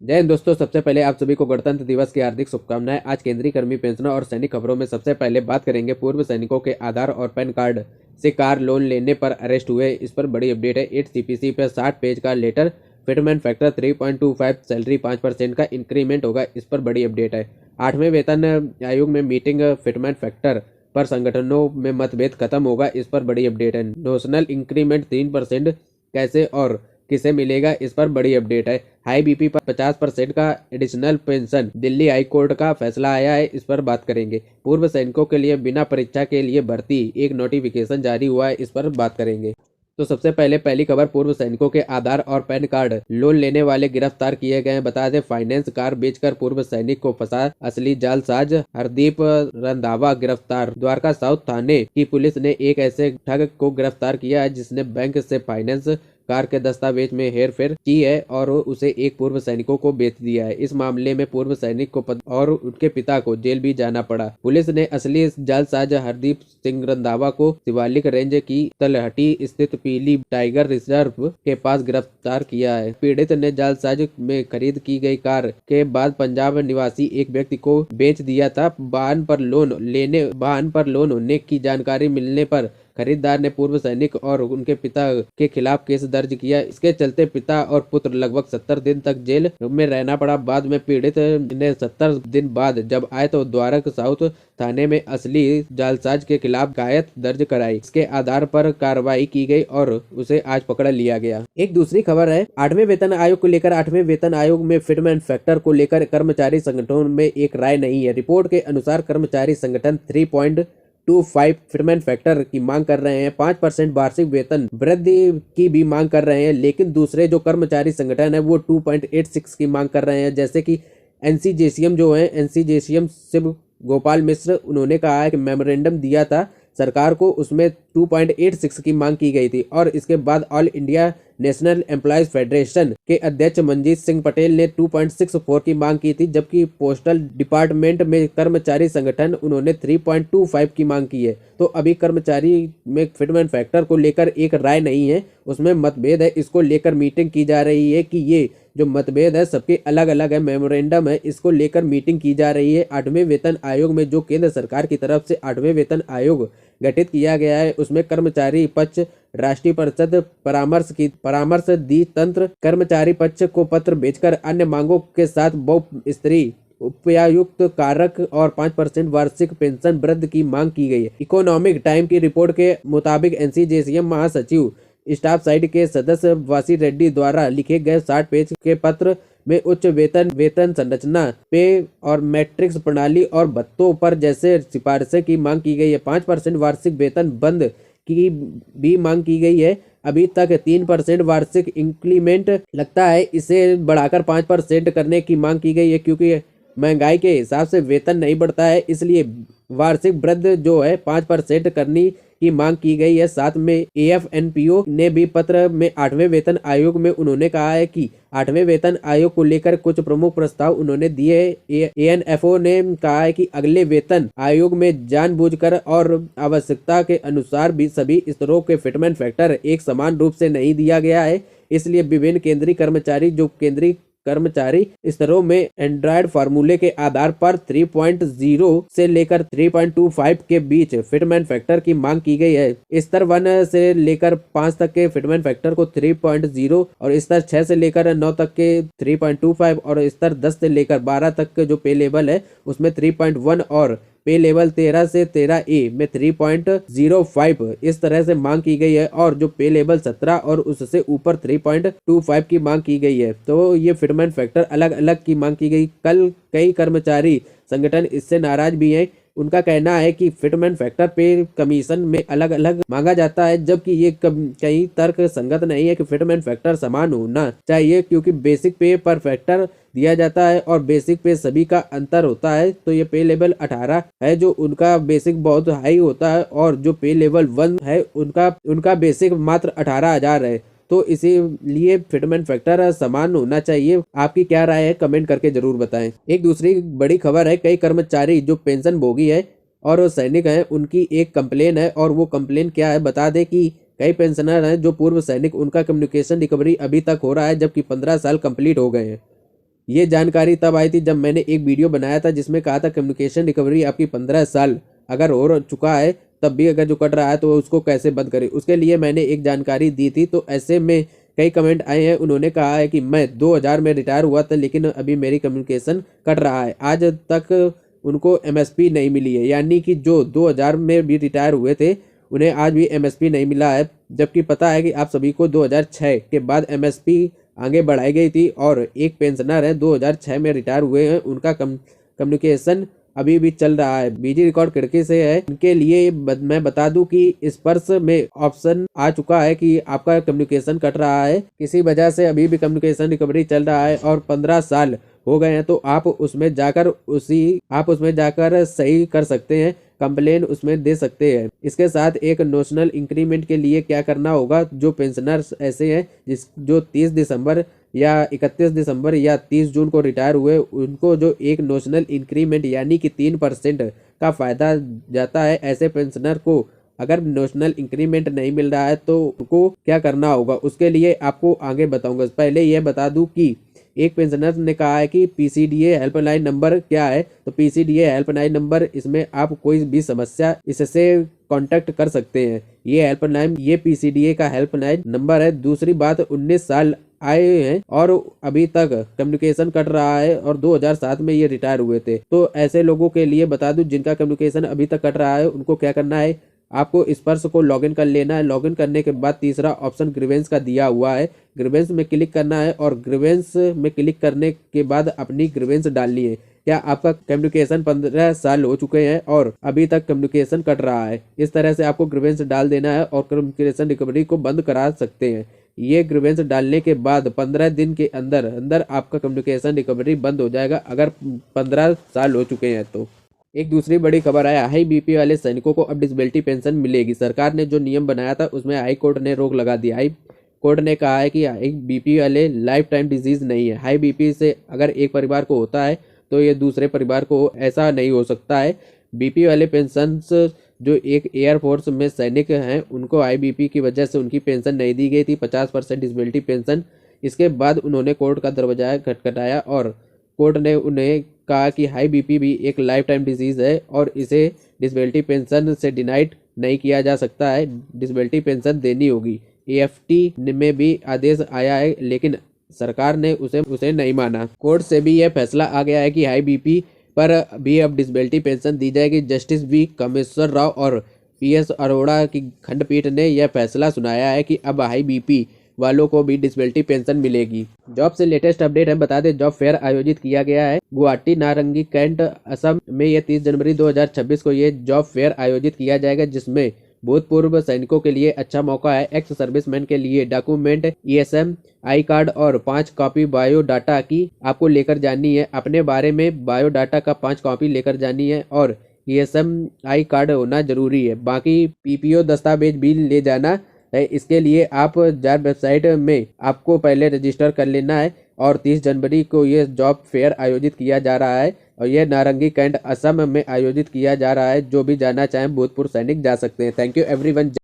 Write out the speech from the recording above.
जय हिंद दोस्तों, सबसे पहले आप सभी को गणतंत्र दिवस की हार्दिक शुभकामनाएं। आज केंद्रीय कर्मी पेंशनर और सैनिक खबरों में सबसे पहले बात करेंगे पूर्व सैनिकों के आधार और पैन कार्ड से कार लोन लेने पर अरेस्ट हुए। इस पर बड़ी अपडेट है। 8 सीपीसी पर 60 पेज का लेटर, फिटमेंट फैक्टर 3.25, सैलरी 5% का इंक्रीमेंट होगा। इस पर बड़ी अपडेट है। 8वें वेतन आयोग में मीटिंग, फिटमेंट फैक्टर पर संगठनों में मतभेद खत्म होगा। इस पर बड़ी अपडेट है। नोशनल इंक्रीमेंट 3% कैसे और किसे मिलेगा, इस पर बड़ी अपडेट है। हाई बीपी पर 50% का additional pension, Delhi high court का फैसला आया है। इस पर बात करेंगे। पूर्व सैनिकों के लिए बिना परीक्षा के लिए भर्ती, एक नोटिफिकेशन जारी हुआ है। इस पर बात करेंगे। तो सबसे पहले पहली खबर, पूर्व सैनिकों के आधार और पैन कार्ड लोन लेने वाले गिरफ्तार किए गए हैं। बता दें, फाइनेंस कार बेचकर पूर्व सैनिक को फंसा असली जालसाज हरदीप रंधावा गिरफ्तार। द्वारका साउथ थाने की पुलिस ने एक ऐसे ठग को गिरफ्तार किया है जिसने बैंक से फाइनेंस कार के दस्तावेज में हेरफेर की है और उसे एक पूर्व सैनिकों को बेच दिया है। इस मामले में पूर्व सैनिक को और उनके पिता को जेल भी जाना पड़ा। पुलिस ने असली जालसाज हरदीप सिंह रंधावा को शिवालिक रेंज की तलहटी स्थित पीली टाइगर रिजर्व के पास गिरफ्तार किया है। पीड़ित ने जालसाज में खरीद की गई कार के बाद पंजाब निवासी एक व्यक्ति को बेच दिया था। वाहन पर लोन होने की जानकारी मिलने पर खरीदार ने पूर्व सैनिक और उनके पिता के खिलाफ केस दर्ज किया। इसके चलते पिता और पुत्र लगभग 70 दिन तक जेल में रहना पड़ा। बाद में पीड़ित ने 70 दिन बाद जब आए तो द्वारका साउथ थाने में असली जालसाज के खिलाफ शिकायत दर्ज कराई। इसके आधार पर कार्रवाई की गई और उसे आज पकड़ लिया गया। एक दूसरी खबर है, 8वें वेतन आयोग को लेकर। 8वें वेतन आयोग में फिटमेंट फैक्टर को लेकर कर्मचारी संगठनों में एक राय नहीं है। रिपोर्ट के अनुसार कर्मचारी संगठन 3.25 फिटमेंट फैक्टर की मांग कर रहे हैं। 5% वार्षिक वेतन वृद्धि की भी मांग कर रहे हैं, लेकिन दूसरे जो कर्मचारी संगठन है वो 2.86 की मांग कर रहे हैं। जैसे कि एनसीजेसीएम जो है, एनसीजेसीएम शिव गोपाल मिश्र, उन्होंने कहा है कि मेमोरेंडम दिया था सरकार को, उसमें 2.86 की मांग की गई थी। और इसके बाद all India national employees federation के अध्यक्ष मनजीत सिंह पटेल ने 2.64 की मांग की थी, जबकि पोस्टल डिपार्टमेंट में कर्मचारी संगठन उन्होंने 3.25 की मांग की है। तो अभी कर्मचारी में फिटमेंट फैक्टर को लेकर एक राय नहीं है, उसमें मतभेद है। इसको लेकर मीटिंग की जा रही है कि ये जो मतभेद है सबके अलग अलग है, मेमोरेंडम है, इसको लेकर मीटिंग की जा रही है। 8वें वेतन आयोग में जो केंद्र सरकार की तरफ से 8वें वेतन आयोग गठित किया गया है, उसमें कर्मचारी पक्ष राष्ट्रीय परिषद परामर्श दी तंत्र कर्मचारी पक्ष को पत्र भेजकर अन्य मांगों के साथ बहुस्तरीय उपयुक्त कारक और 5% वार्षिक पेंशन वृद्धि की मांग की गई है। इकोनॉमिक टाइम की रिपोर्ट के मुताबिक एनसीजेसीएम महासचिव स्टाफ साइड के सदस्य वासी रेड्डी द्वारा लिखे गए 60 पेज के पत्र में उच्च वेतन संरचना, पे और मैट्रिक्स प्रणाली और भत्तों पर जैसे सिफारिशें की मांग की गई है। 5% वार्षिक वेतन बंद की भी मांग की गई है। अभी तक 3% वार्षिक इंक्रीमेंट लगता है, इसे बढ़ाकर 5% करने की मांग की गई है, क्योंकि महंगाई के हिसाब से वेतन नहीं बढ़ता है, इसलिए वार्षिक वृद्धि जो है 5% करनी की मांग की गई है। साथ में एएफएनपीओ ने भी पत्र में 8वें वेतन आयोग में उन्होंने कहा है कि 8वें वेतन आयोग को लेकर कुछ प्रमुख प्रस्ताव उन्होंने दिए। एएनएफओ ने कहा है कि अगले वेतन आयोग में जानबूझकर और आवश्यकता के अनुसार भी सभी स्तरों के फिटमेंट फैक्टर एक समान रूप से नहीं दिया गया है, इसलिए विभिन्न केंद्रीय कर्मचारी स्तरों में एंड्रॉयड फार्मूले के आधार पर 3.0 से लेकर 3.25 के बीच फिटमेंट फैक्टर की मांग की गई है। स्तर 1 से लेकर 5 तक के फिटमेंट फैक्टर को 3.0 और स्तर 6 से लेकर 9 तक के 3.25 और स्तर 10 से लेकर 12 तक के जो पे लेवल है उसमें 3.1 और पे लेवल 13 से 13A में 3.05 इस तरह से मांग की गई है। और जो पे लेवल 17 और उससे ऊपर 3.25 की मांग की गई है। तो ये फिटमेंट फैक्टर अलग अलग की मांग की गई। कल कई कर्मचारी संगठन इससे नाराज भी हैं। उनका कहना है कि फिटमेंट फैक्टर पे कमीशन में अलग अलग मांगा जाता है, जबकि ये कहीं तर्क संगत नहीं है कि फिटमेंट फैक्टर समान होना चाहिए, क्योंकि बेसिक पे पर फैक्टर दिया जाता है और बेसिक पे सभी का अंतर होता है। तो ये पे लेवल 18 है जो उनका बेसिक बहुत हाई होता है, और जो पे लेवल 1 है उनका बेसिक मात्र 18,000 है। तो इसीलिए फिटमेंट फैक्टर समान होना चाहिए। आपकी क्या राय है, कमेंट करके जरूर बताएं। एक दूसरी बड़ी खबर है, कई कर्मचारी जो पेंशन भोगी है और सैनिक हैं, उनकी एक कंप्लेन है। और वो कंप्लेन क्या है, बता दें कि कई पेंशनर हैं जो पूर्व सैनिक, उनका कम्युनिकेशन रिकवरी अभी तक हो रहा है, जबकि 15 साल कंप्लीट हो गए हैं। ये जानकारी तब आई थी जब मैंने एक वीडियो बनाया था जिसमें कहा था कम्युनिकेशन रिकवरी आपकी 15 साल अगर हो चुका है तब भी अगर जो कट रहा है तो उसको कैसे बंद करें, उसके लिए मैंने एक जानकारी दी थी। तो ऐसे में कई कमेंट आए हैं, उन्होंने कहा है कि मैं 2000 में रिटायर हुआ था लेकिन अभी मेरी कम्युनिकेशन कट रहा है। आज तक उनको एमएसपी नहीं मिली है, यानी कि जो 2000 में भी रिटायर हुए थे उन्हें आज भी एमएसपी नहीं मिला है। जबकि पता है कि आप सभी को 2006 के बाद एमएसपी आगे बढ़ाई गई थी और एक पेंशनर है 2006 में रिटायर हुए हैं, उनका कम्युनिकेशन अभी भी चल रहा है। बीजी रिकॉर्ड खिड़की से है, उनके लिए मैं बता दूं कि स्पर्श में ऑप्शन आ चुका है कि आपका कम्युनिकेशन कट रहा है, किसी वजह से अभी भी कम्युनिकेशन रिकवरी चल रहा है और 15 साल हो गए हैं, तो आप उसमें जाकर सही कर सकते हैं, कंप्लेन उसमें दे सकते हैं। इसके साथ एक नोशनल इंक्रीमेंट के लिए क्या करना होगा, जो पेंशनर्स ऐसे हैं जो 30 दिसंबर या 31 दिसंबर या 30 जून को रिटायर हुए, उनको जो एक नोशनल इंक्रीमेंट यानी कि 3% का फ़ायदा जाता है, ऐसे पेंशनर को अगर नोशनल इंक्रीमेंट नहीं मिल रहा है तो उनको क्या करना होगा, उसके लिए आपको आगे बताऊंगा। पहले यह बता दूं कि एक पेंशनर ने कहा है कि पीसीडीए हेल्पलाइन नंबर क्या है, तो पीसीडीए हेल्पलाइन नंबर, इसमें आप कोई भी समस्या इससे कांटेक्ट कर सकते हैं। ये हेल्पलाइन, ये पीसीडीए का हेल्पलाइन नंबर है। दूसरी बात, 19 साल आए हैं और अभी तक कम्युनिकेशन कट रहा है और 2007 में ये रिटायर हुए थे, तो ऐसे लोगों के लिए बता दूं जिनका कम्युनिकेशन अभी तक कट रहा है, उनको क्या करना है, आपको स्पर्श को लॉगिन कर लेना है। लॉगिन करने के बाद तीसरा ऑप्शन ग्रीवेंस का दिया हुआ है, ग्रीवेंस में क्लिक करना है और ग्रीवेंस में क्लिक करने के बाद अपनी ग्रीवेंस डालनी है। क्या आपका कम्युनिकेशन 15 साल हो चुके हैं और अभी तक कम्युनिकेशन कट रहा है, इस तरह से आपको ग्रीवेंस डाल देना है और कम्युनिकेशन रिकवरी को बंद करा सकते हैं। ये ग्रीवेंस डालने के बाद 15 दिन के अंदर अंदर आपका कम्युनिकेशन रिकवरी बंद हो जाएगा, अगर 15 साल हो चुके हैं तो। एक दूसरी बड़ी खबर है, हाई बीपी वाले सैनिकों को अब डिसेबिलिटी पेंशन मिलेगी। सरकार ने जो नियम बनाया था उसमें हाई कोर्ट ने रोक लगा दी। हाई कोर्ट ने कहा है कि हाई बीपी वाले लाइफ टाइम डिजीज नहीं है। हाई बीपी से अगर एक परिवार को होता है तो ये दूसरे परिवार को ऐसा नहीं हो सकता है। बीपी वाले पेंशन जो एक एयरफोर्स में सैनिक हैं उनको हाई बीपी की वजह से उनकी पेंशन नहीं दी गई थी, 50% डिसेबिलिटी पेंशन। इसके बाद उन्होंने कोर्ट का दरवाजा खटखटाया और कोर्ट ने उन्हें कहा कि हाई बीपी भी एक लाइफ टाइम डिजीज़ है और इसे डिसेबिलिटी पेंशन से डिनाइड नहीं किया जा सकता है, डिसेबिलिटी पेंशन देनी होगी। एएफटी में भी आदेश आया है लेकिन सरकार ने उसे नहीं माना। कोर्ट से भी यह फैसला आ गया है कि हाई बीपी पर भी अब डिसेबिलिटी पेंशन दी जाएगी। जस्टिस वी कामेश्वर राव और पीएस अरोड़ा की खंडपीठ ने यह फैसला सुनाया है कि अब हाई बीपी वालों को भी डिसेबिलिटी पेंशन मिलेगी। जॉब से लेटेस्ट अपडेट है, बता दें जॉब फेयर आयोजित किया गया है गुवाहाटी नारंगी कैंट असम में। ये 30 जनवरी 2026 को ये जॉब फेयर आयोजित किया जाएगा, जिसमें भूतपूर्व सैनिकों के लिए अच्छा मौका है। एक्स सर्विसमैन के लिए डॉक्यूमेंट ईएसएम आई कार्ड और 5 कॉपी बायोडाटा की आपको लेकर जानी है। अपने बारे में बायोडाटा का 5 कॉपी लेकर जानी है और ईएसएम आई कार्ड होना जरूरी है। बाकी पीपीओ दस्तावेज भी ले जाना है। इसके लिए आप जार वेबसाइट में आपको पहले रजिस्टर कर लेना है और 30 जनवरी को ये जॉब फेयर आयोजित किया जा रहा है और यह नारंगी कैंट असम में आयोजित किया जा रहा है। जो भी जाना चाहें भूतपूर्व सैनिक जा सकते हैं। Thank you everyone.